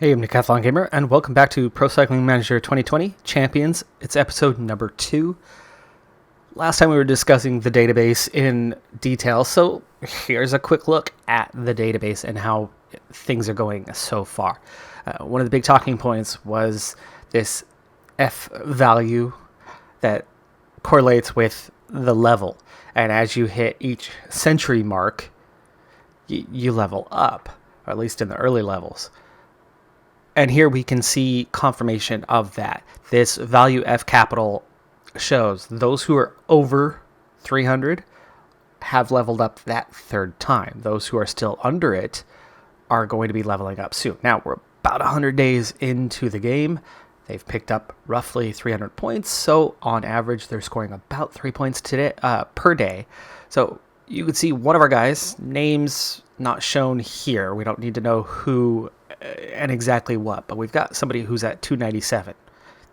Hey, I'm Decathlon Gamer, and welcome back to Pro Cycling Manager 2020 Champions. It's episode number 2. Last time we were discussing the database in detail, so here's a quick look at the database and how things are going so far. One of the big talking points was this F value that correlates with the level, and as you hit each century mark, you level up, or at least in the early levels. And here we can see confirmation of that. This value F capital shows those who are over 300 have leveled up that third time. Those who are still under it are going to be leveling up soon. Now, we're about 100 days into the game. They've picked up roughly 300 points. So on average, they're scoring about 3 points today, per day. So you can see one of our guys, names not shown here. We don't need to know who and exactly what, but we've got somebody who's at 297.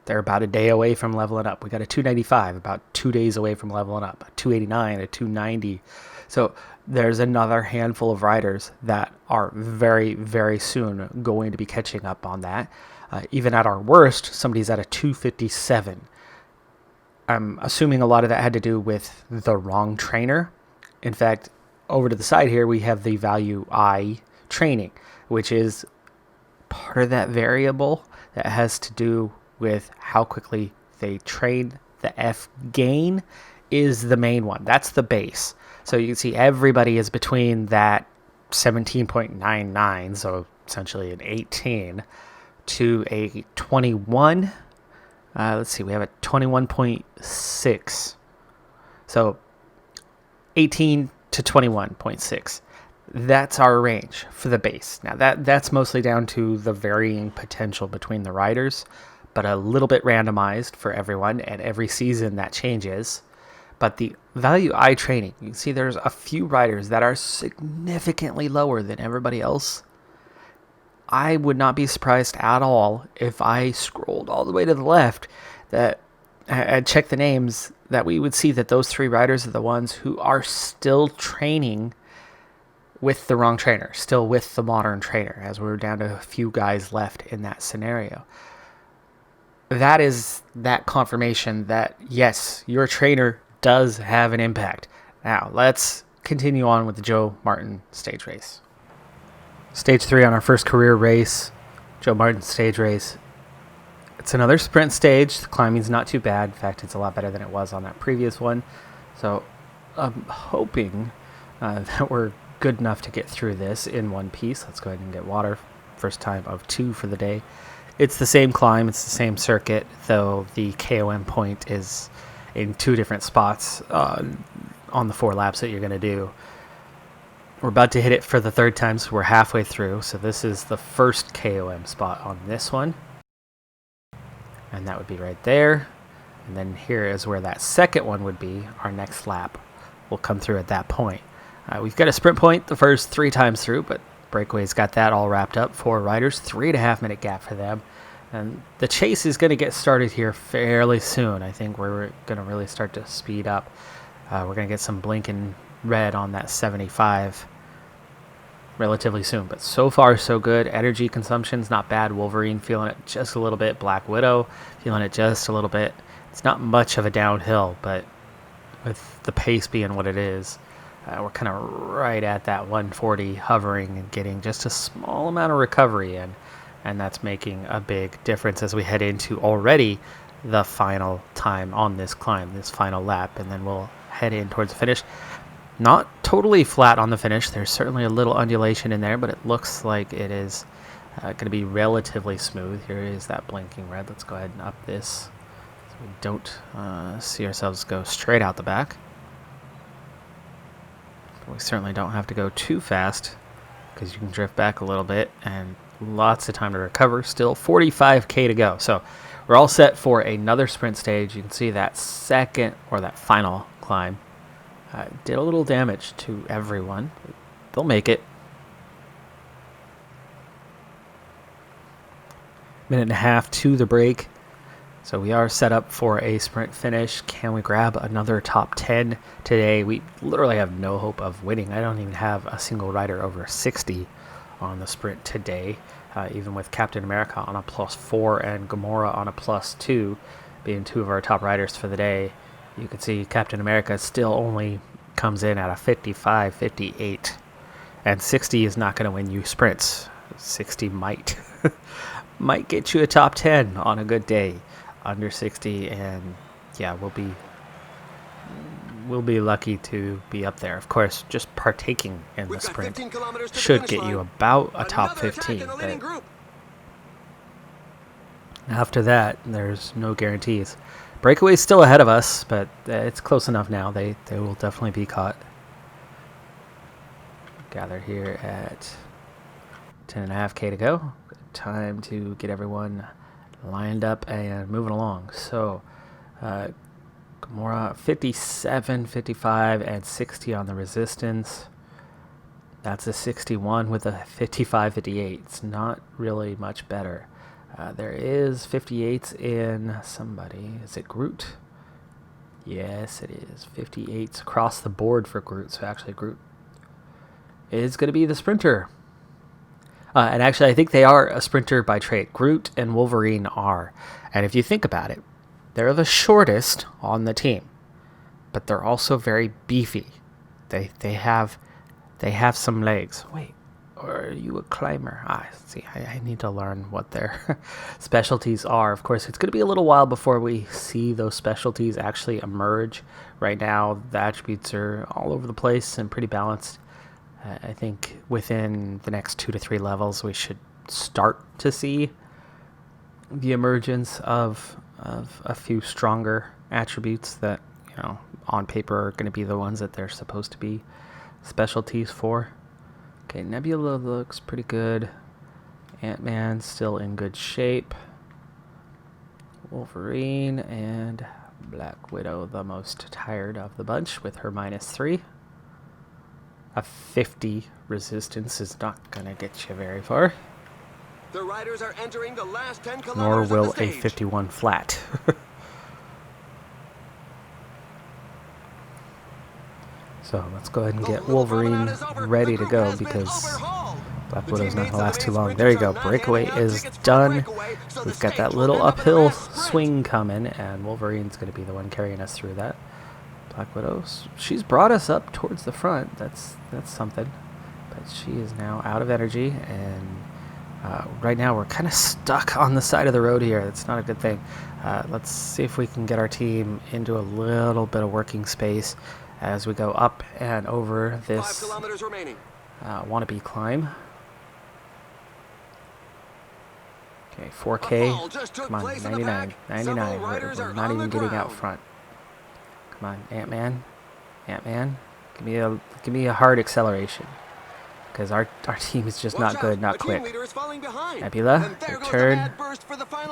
They're about a day away from leveling up. We got a 295, about 2 days away from leveling up, a 289, a 290. So there's another handful of riders that are very, very soon going to be catching up on that. Even at our worst, somebody's at a 257. I'm assuming a lot of that had to do with the wrong trainer. In fact, over to the side here, we have the value I training, which is part of that variable that has to do with how quickly they train. The F gain is the main one. That's the base. So you can see everybody is between that 17.99, so essentially an 18, to a 21. Let's see, we have a 21.6. So 18 to 21.6. That's our range for the base. Now that's mostly down to the varying potential between the riders, but a little bit randomized for everyone, and every season that changes. But the value I training, you can see there's a few riders that are significantly lower than everybody else. I would not be surprised at all if I scrolled all the way to the left that I'd check the names, that we would see that those 3 riders are the ones who are still training with the wrong trainer, still with the modern trainer, as we're down to a few guys left in that scenario. That is that confirmation that, yes, your trainer does have an impact. Now, let's continue on with the Joe Martin stage race. Stage 3 on our first career race, Joe Martin stage race. It's another sprint stage. The climbing's not too bad. In fact, it's a lot better than it was on that previous one. So I'm hoping that we're good enough to get through this in one piece. Let's go ahead and get water. First time of 2 for the day. It's the same climb, it's the same circuit, though the KOM point is in 2 different spots on the 4 laps that you're going to do. We're about to hit it for the 3rd time, so we're halfway through. So this is the first KOM spot on this one. And that would be right there. And then here is where that second one would be. Our next lap will come through at that point. We've got a sprint point the first 3 times through, but Breakaway's got that all wrapped up. 4 riders, 3.5 minute gap for them. And the chase is going to get started here fairly soon. I think we're going to really start to speed up. We're going to get some blinking red on that 75 relatively soon. But so far, so good. Energy consumption's not bad. Wolverine feeling it just a little bit. Black Widow feeling it just a little bit. It's not much of a downhill, but with the pace being what it is, we're kind of right at that 140 hovering and getting just a small amount of recovery in, and that's making a big difference as we head into already the final time on this climb, this final lap, and then we'll head in towards the finish. Not totally flat on the finish. There's certainly a little undulation in there, but it looks like it is going to be relatively smooth. Here is that blinking red. Let's go ahead and up this so we don't see ourselves go straight out the back. We certainly don't have to go too fast because you can drift back a little bit, and lots of time to recover. Still 45k to go. So we're all set for another sprint stage. You can see that second, or that final climb, did a little damage to everyone. They'll make it. Minute and a half to the break. So we are set up for a sprint finish. Can we grab another top 10 today? We literally have no hope of winning. I don't even have a single rider over 60 on the sprint today. even with Captain America on a +4 and Gamora on a +2, being two of our top riders for the day. You can see Captain America still only comes in at a 55, 58. And 60 is not going to win you sprints. 60 might get you a top 10 on a good day. Under 60, and yeah, we'll be lucky to be up there. Of course, just partaking in the sprint should get you about a top 15. But after that, there's no guarantees. Breakaway's still ahead of us, but it's close enough now. They will definitely be caught. Gather here at 10.5K to go. Time to get everyone lined up and moving along. So, Gamora 57, 55, and 60 on the resistance. That's a 61 with a 55, 58. It's not really much better. There is 58s in somebody. Is it Groot? Yes, it is. 58s across the board for Groot. So actually, Groot is going to be the sprinter. And actually, I think they are a sprinter by trade. Groot and Wolverine are. And if you think about it, they're the shortest on the team, but they're also very beefy. They have some legs. Wait, or are you a climber? See, I need to learn what their specialties are. Of course, it's going to be a little while before we see those specialties actually emerge. Right now, the attributes are all over the place and pretty balanced. I think within the next 2 to 3 levels, we should start to see the emergence of a few stronger attributes that, on paper are going to be the ones that they're supposed to be specialties for. Okay, Nebula looks pretty good. Ant-Man still in good shape. Wolverine and Black Widow the most tired of the bunch with her -3. A 50 resistance is not going to get you very far. The riders are entering the last 10 kilometers. Nor will a 51 flat. So let's go ahead and get Wolverine ready to go because Black Widow's not going to last too long. There you go. Breakaway is done. We've got that little uphill swing coming, and Wolverine's going to be the one carrying us through that. Black Widow, she's brought us up towards the front. That's something. But she is now out of energy, and right now we're kind of stuck on the side of the road here. That's not a good thing. Let's see if we can get our team into a little bit of working space as we go up and over this 5 kilometers remaining. Wannabe climb. Okay, 4K. Come on, 99. 99. We're not even getting out front. Come on, Ant-Man. Ant-Man. Give me a hard acceleration. Because our team is just not good, not quick. Nebula, your turn.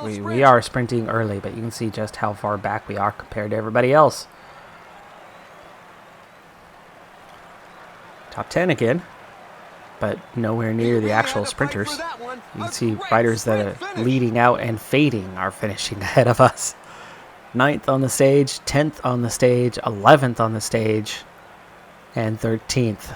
We are sprinting early, but you can see just how far back we are compared to everybody else. Top 10 again, but nowhere near the actual sprinters. You can see riders that are leading out and fading are finishing ahead of us. 9th on the stage, 10th on the stage, 11th on the stage, and 13th.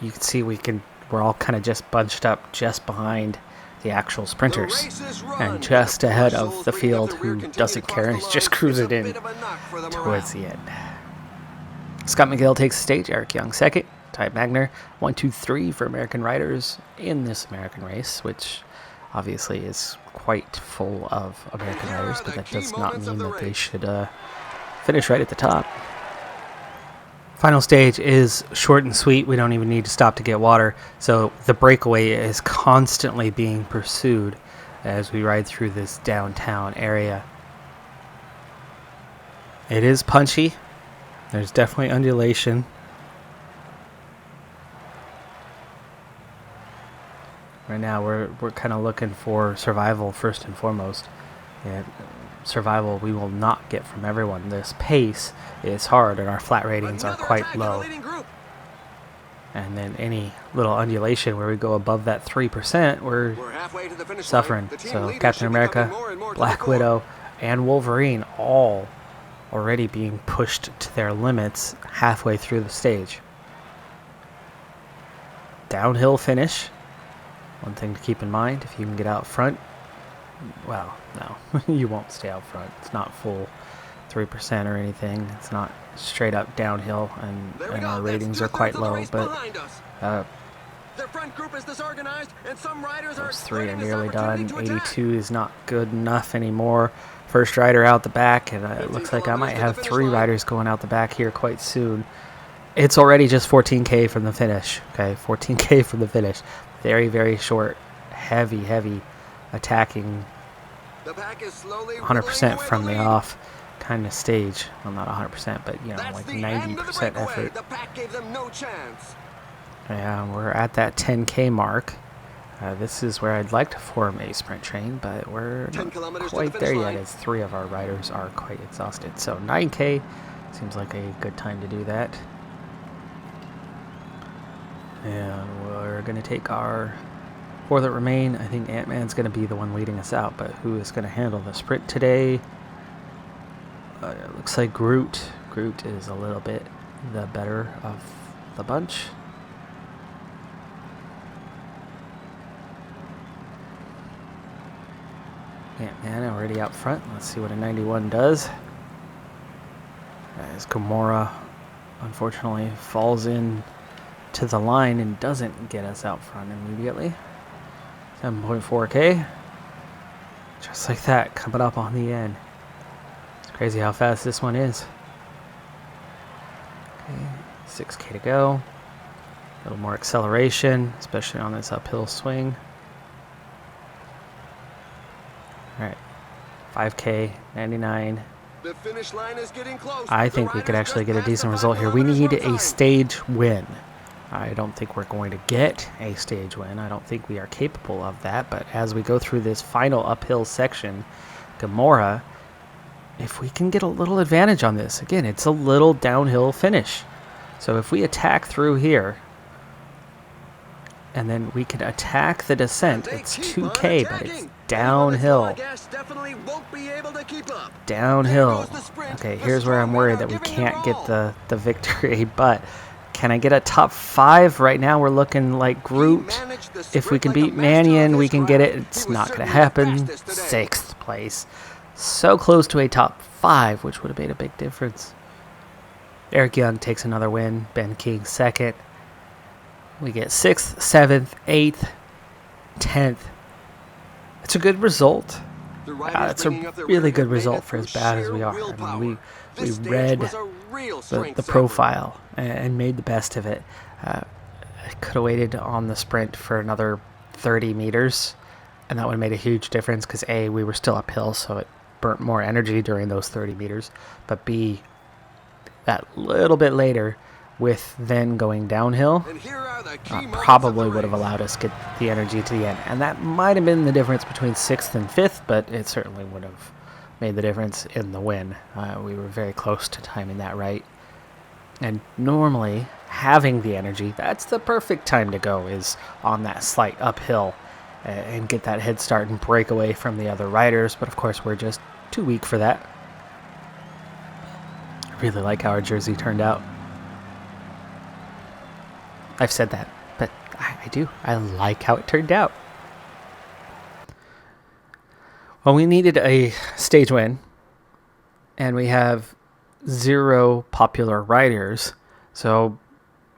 You can see we're all kind of just bunched up just behind the actual sprinters and just ahead of the field who doesn't care and is just cruising in towards the end. Scott McGill takes the stage, Eric Young second, Ty Magner 1, 2, 3 for American riders in this American race, which obviously is quite full of American riders, but that does not mean that they should finish right at the top. Final stage is short and sweet. We don't even need to stop to get water. So the breakaway is constantly being pursued as we ride through this downtown area. It is punchy. There's definitely undulation. Right now we're kind of looking for survival first and foremost. And survival we will not get from everyone. This pace is hard and our flat ratings are quite low. And then any little undulation where we go above that 3%, we're suffering. So Captain America, Black Widow, and Wolverine all already being pushed to their limits halfway through the stage. Downhill finish. One thing to keep in mind, if you can get out front, well, no, you won't stay out front. It's not full 3% or anything. It's not straight up downhill, and our ratings are quite low, but their front group is disorganized, and some riders those three are nearly done. 82 is not good enough anymore. First rider out the back, and it looks like I might have 3 riders going out the back here quite soon. It's already just 14K from the finish. Okay, 14K from the finish. Very, very short, heavy attacking. The pack is slowly 100% from the off kind of stage. Well, not 100%, but like 90% effort. The pack gave them no chance. Yeah, we're at that 10K mark. This is where I'd like to form a sprint train, but we're not quite there yet, as 3 of our riders are quite exhausted. So 9K seems like a good time to do that. And we're going to take our 4 that remain. I think Ant-Man's going to be the one leading us out, but who is going to handle the sprint today? It looks like Groot. Groot is a little bit the better of the bunch. Ant-Man already out front. Let's see what a 91 does. As Gamora unfortunately falls in to the line and doesn't get us out front immediately. 7.4K. Just like that, coming up on the end. It's crazy how fast this one is. Okay, 6K to go. A little more acceleration, especially on this uphill swing. Alright, 5K, 99. The finish line is getting close. I think we could actually get a decent result here. We need a stage win. I don't think we're going to get a stage win. I don't think we are capable of that. But as we go through this final uphill section, Gamora, if we can get a little advantage on this, again, it's a little downhill finish. So if we attack through here, and then we can attack the descent. It's 2K, but it's downhill. Downhill. Okay, here's where I'm worried that we can't get the victory, but can I get a top 5? Right now we're looking like Groot. If we can beat Mannion, we can get it. It's not going to happen. 6th place. So close to a top 5, which would have made a big difference. Eric Young takes another win. Ben King 2nd. We get 6th, 7th, 8th, 10th. It's a good result. It's a really good result for as bad as we are. I mean, we read the profile and made the best of it. I could have waited on the sprint for another 30 meters, and that would have made a huge difference because A, we were still uphill, so it burnt more energy during those 30 meters. But B, that little bit later, with then going downhill, probably would have allowed us to get the energy to the end. And that might have been the difference between 6th and 5th, but it certainly would have made the difference in the win. We were very close to timing that right. And normally, having the energy, that's the perfect time to go, is on that slight uphill and get that head start and break away from the other riders. But of course, we're just too weak for that. I really like how our jersey turned out. I've said that, but I do. I like how it turned out. Well, we needed a stage win, and we have 0 popular riders, so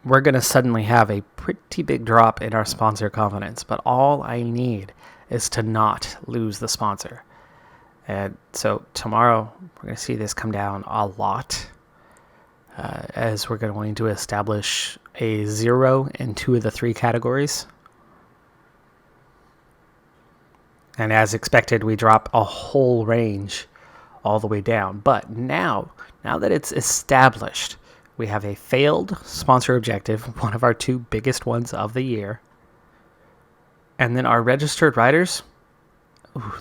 we're going to suddenly have a pretty big drop in our sponsor confidence. But all I need is to not lose the sponsor. And so tomorrow, we're going to see this come down a lot, as we're going to establish a 0 in 2 of the 3 categories. And as expected, we drop a whole range all the way down. But now that it's established, we have a failed sponsor objective, one of our 2 biggest ones of the year. And then our registered riders,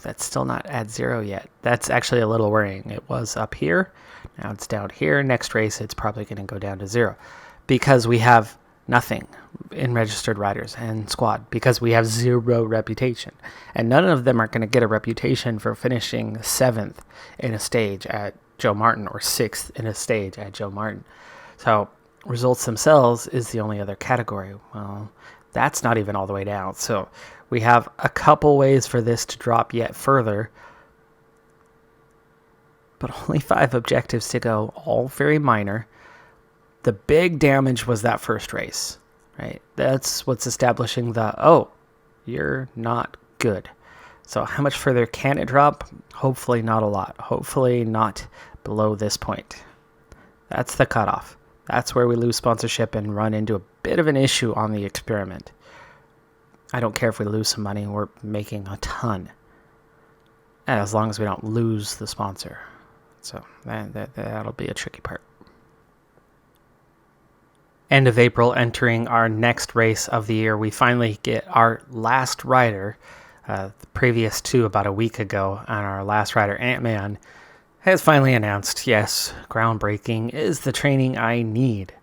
that's still not at 0 yet. That's actually a little worrying. It was up here. Now it's down here. Next race, it's probably going to go down to 0. Because we have nothing in registered riders and squad, because we have 0 reputation, and none of them are going to get a reputation for finishing 7th in a stage at Joe Martin or 6th in a stage at Joe Martin. So results themselves is the only other category. Well, that's not even all the way down. So We have a couple ways for this to drop yet further, but only 5 objectives to go, all very minor. The big damage was that first race, right? That's what's establishing you're not good. So how much further can it drop? Hopefully not a lot. Hopefully not below this point. That's the cutoff. That's where we lose sponsorship and run into a bit of an issue on the experiment. I don't care if we lose some money. We're making a ton. And as long as we don't lose the sponsor. So that'll be a tricky part. End of April, entering our next race of the year, we finally get our last rider. The previous 2 about a week ago, and our last rider, Ant-Man, has finally announced, yes, groundbreaking is the training I need.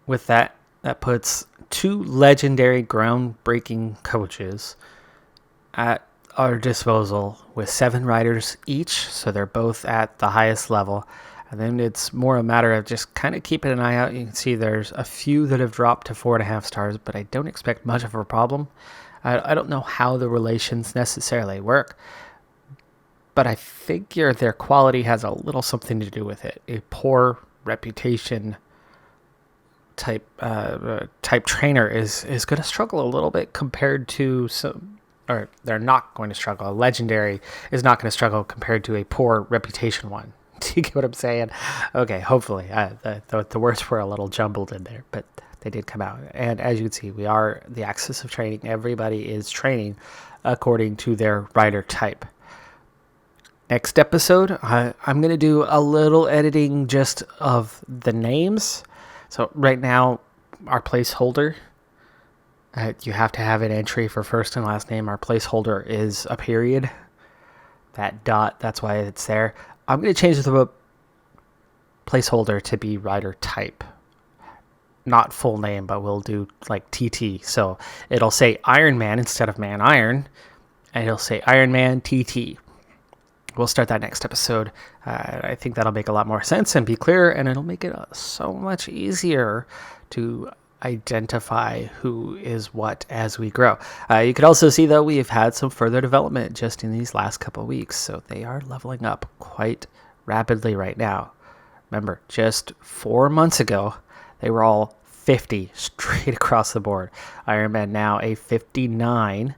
With that puts 2 legendary groundbreaking coaches at our disposal with 7 riders each, so they're both at the highest level. And then it's more a matter of just kind of keeping an eye out. You can see there's a few that have dropped to 4.5 stars, but I don't expect much of a problem. I don't know how the relations necessarily work, but I figure their quality has a little something to do with it. A poor reputation type trainer is going to struggle a little bit compared to some, or they're not going to struggle. A legendary is not going to struggle compared to a poor reputation one. Do you get what I'm saying? Okay, hopefully. The words were a little jumbled in there, but they did come out. And as you can see, we are the axis of training. Everybody is training according to their rider type. Next episode, I'm going to do a little editing just of the names. So right now, our placeholder, you have to have an entry for first and last name. Our placeholder is a period. That dot, that's why it's there. I'm going to change the placeholder to be rider type. Not full name, but we'll do like TT. So it'll say Iron Man instead of Man Iron, and it'll say Iron Man TT. We'll start that next episode. I think that'll make a lot more sense and be clear, and it'll make it so much easier to identify who is what as we grow. You could also see, though, we've had some further development just in these last couple of weeks, so they are leveling up quite rapidly right now. Remember, just 4 months ago, they were all 50 straight across the board. Iron Man now a 59.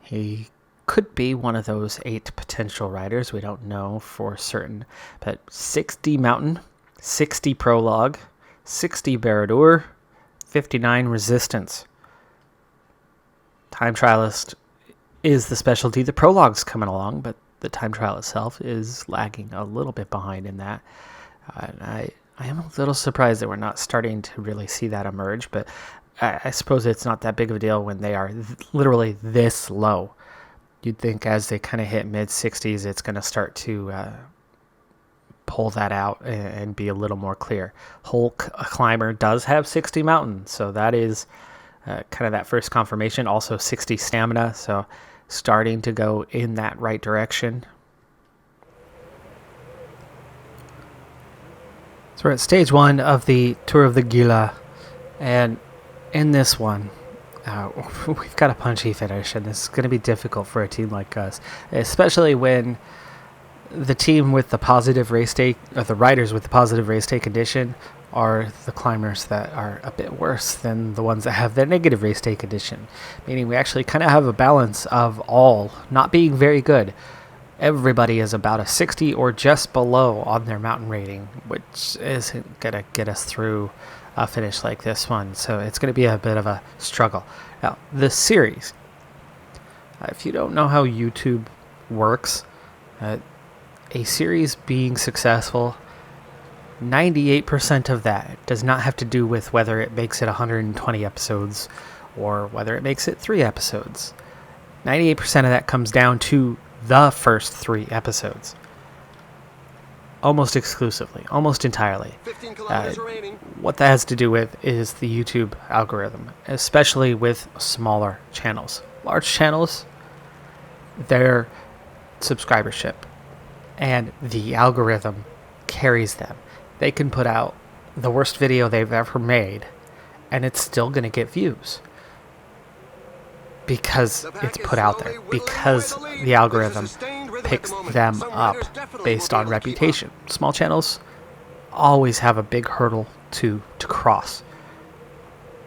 He could be one of those 8 potential riders. We don't know for certain. But 60 Mountain, 60 Prologue, 60 Baradur, 59 Resistance. Time Trialist is the specialty. The Prologue's coming along, but the time trial itself is lagging a little bit behind in that. I am a little surprised that we're not starting to really see that emerge, but I suppose it's not that big of a deal when they are literally this low. You'd think as they kind of hit mid-60s, it's going to start to pull that out and be a little more clear. Hulk Climber does have 60 Mountain, so that is kind of that first confirmation. Also 60 Stamina, so starting to go in that right direction. So we're at stage 1 of the Tour of the Gila, and in this one, we've got a punchy finish, and this is going to be difficult for a team like us, especially when the team with the positive race day, or the riders with the positive race day condition, are the climbers that are a bit worse than the ones that have the negative race day condition. Meaning we actually kind of have a balance of all not being very good. Everybody is about a 60 or just below on their mountain rating, which isn't going to get us through a finish like this one. So it's going to be a bit of a struggle. Now, the series, if you don't know how YouTube works, a series being successful, 98% of that does not have to do with whether it makes it 120 episodes or whether it makes it 3 episodes. 98% of that comes down to the first 3 episodes. Almost exclusively, almost entirely. 15 kilometers remaining. What that has to do with is the YouTube algorithm, especially with smaller channels. Large channels, their subscribership and the algorithm carries them. They can put out the worst video they've ever made, and it's still going to get views. because The pack it's is put out slowly there, whittling because away the lead. the algorithm There's a sustained rhythm at picks the moment. them Some up riders definitely based won't on be able to keep up. reputation. Small channels always have a big hurdle to cross.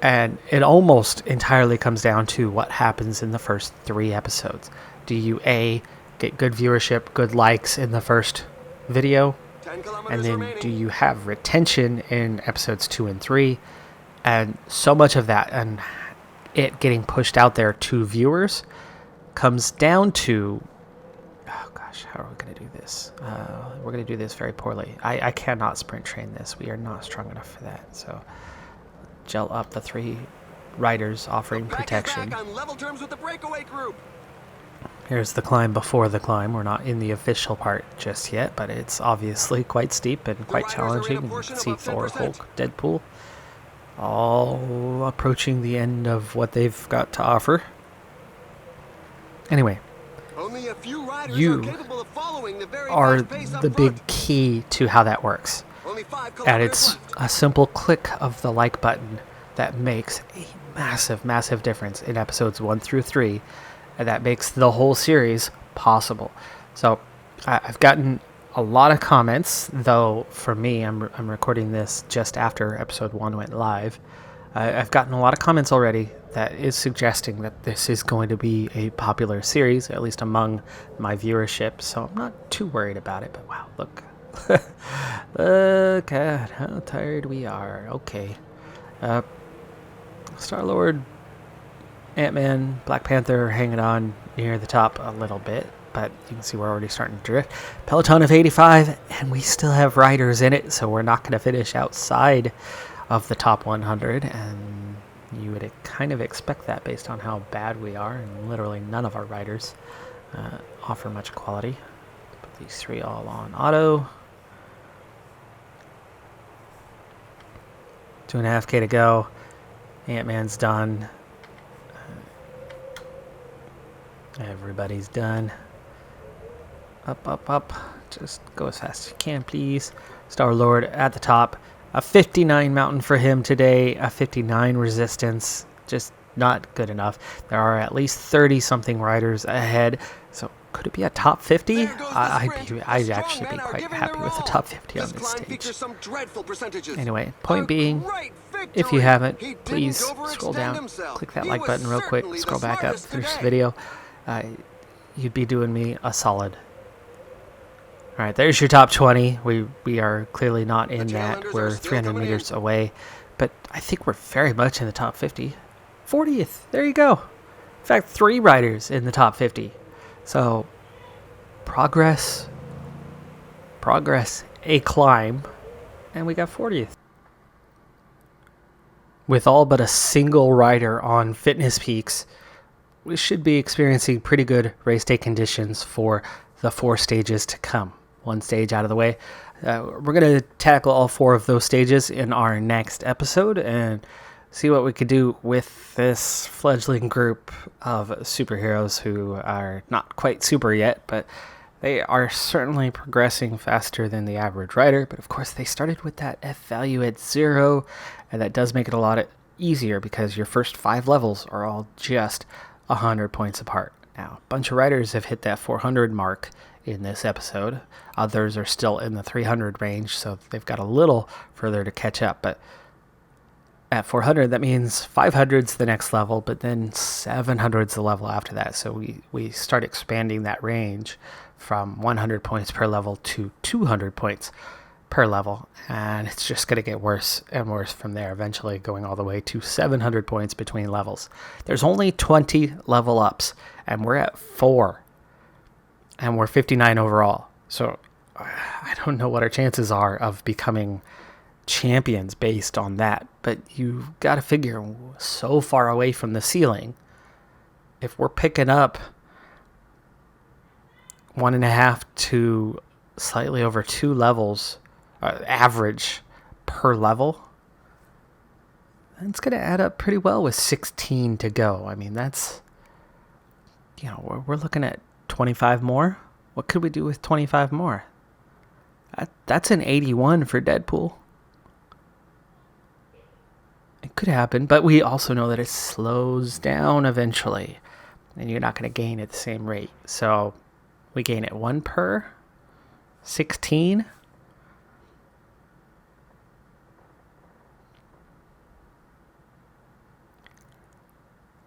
And it almost entirely comes down to what happens in the first 3 episodes. Do you A, get good viewership, good likes in the first video? 10 And kilometers then remaining. do you have retention in episodes 2 and 3? And so much of that and it getting pushed out there to viewers comes down to, oh gosh, how are we going to do this? We're going to do this very poorly. I cannot sprint train this. We are not strong enough for that. So gel up the 3 riders offering The pack protection. is back on level terms with the breakaway group. Here's the climb before the climb. We're not in the official part just yet, but it's obviously quite steep and quite riders are in a challenging. You portion can see above Thor, 10%. Hulk, Deadpool, all approaching the end of what they've got to offer. Anyway, Only a few riders You are capable of following the very are fast pace up the front. big key to how that works. Only 5 And kilometers it's left. a simple click of the like button that makes a massive, massive difference in episodes 1 through 3. And that makes the whole series possible. So I've gotten a lot of comments, though for me, I'm recording this just after episode 1 went live. I've gotten a lot of comments already that is suggesting that this is going to be a popular series, at least among my viewership. So I'm not too worried about it. But wow, look. Look at how tired we are. Okay. Star-Lord, Ant-Man, Black Panther are hanging on near the top a little bit, but you can see we're already starting to drift. Peloton of 85, and we still have riders in it, so we're not going to finish outside of the top 100, and you would kind of expect that based on how bad we are, and literally none of our riders offer much quality. Put these 3 all on auto. 2.5K to go. Ant-Man's done. Everybody's done. Up, up, up. Just go as fast as you can, please. Star-Lord at the top. A 59 mountain for him today. A 59 resistance. Just not good enough. There are at least 30-something riders ahead. So could it be a top 50? There goes the I'd sprint. actually The be strong men are quite giving happy their with a all. top 50 on This this climb stage. features some dreadful percentages. Anyway, point being, great if you victory. haven't, He didn't please overextend scroll down, himself. click that He like was button real quick, certainly the scroll back up smartest through this today. video. You'd be doing me a solid. All right, there's your top 20. We are clearly not in that. tailenders We're are still 300 coming meters in. away, but I think we're very much in the top 50. 40th, there you go. In fact, 3 riders in the top 50. So, progress, a climb, and we got 40th. With all but a single rider on Fitness Peaks, we should be experiencing pretty good race day conditions for the 4 stages to come. 1 stage out of the way. We're going to tackle all 4 of those stages in our next episode and see what we could do with this fledgling group of superheroes who are not quite super yet, but they are certainly progressing faster than the average rider. But of course, they started with that F value at 0, and that does make it a lot easier because your first 5 levels are all just 100 points apart. Now, a bunch of riders have hit that 400 mark in this episode. Others are still in the 300 range, so they've got a little further to catch up. But at 400, that means 500's the next level, but then 700's the level after that. So we start expanding that range from 100 points per level to 200 points per level, and it's just going to get worse and worse from there, eventually going all the way to 700 points between levels. There's only 20 level ups, and we're at 4, and we're 59 overall. So I don't know what our chances are of becoming champions based on that, but you've got to figure so far away from the ceiling. If we're picking up 1.5 to slightly over 2 levels average per level, it's going to add up pretty well with 16 to go. I mean, that's, we're looking at 25 more. What could we do with 25 more? That's an 81 for Deadpool. It could happen, but we also know that it slows down eventually. and you're not going to gain at the same rate. So we gain it 1 per 16.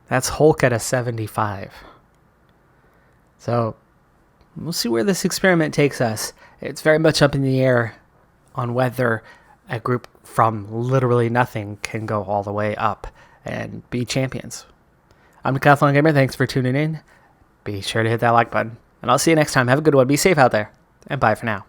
That's Hulk at a 75. So we'll see where this experiment takes us. It's very much up in the air on whether a group from literally nothing can go all the way up and be champions. I'm Decathlon Gamer. Thanks for tuning in. Be sure to hit that like button. And I'll see you next time. Have a good one. Be safe out there. And bye for now.